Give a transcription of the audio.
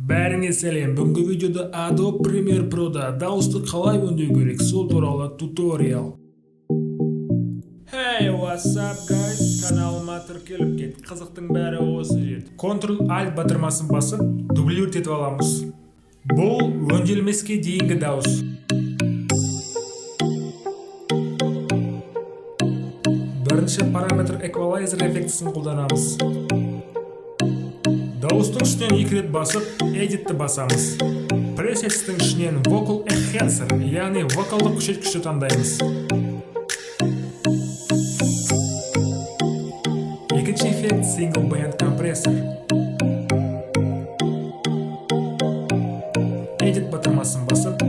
Бәріңе сәлем. Бүгінгі видеода Adobe Premiere Pro'da дауысты қалай өңдеу керек, сол туралы туториал. Hey, what's up guys? Каналыма тіркеліп кет. Қызықтың бәрі осы жерде. Ctrl-Alt батырмасын басып, дублировать етіп аламыз. Бұл өңделмеске дейінгі дауыс. Бірінші параметр эквалайзер эффектісін қолданамыз. Дауыстың ішінен 2 рет басып, Edit'ті басамыз. Presets'тің ішінен Vocal Enhancer, яғни вокалдық күшейткішті таңдаймыз. Екінші эффект Single Band Compressor. Edit батырмасын басып,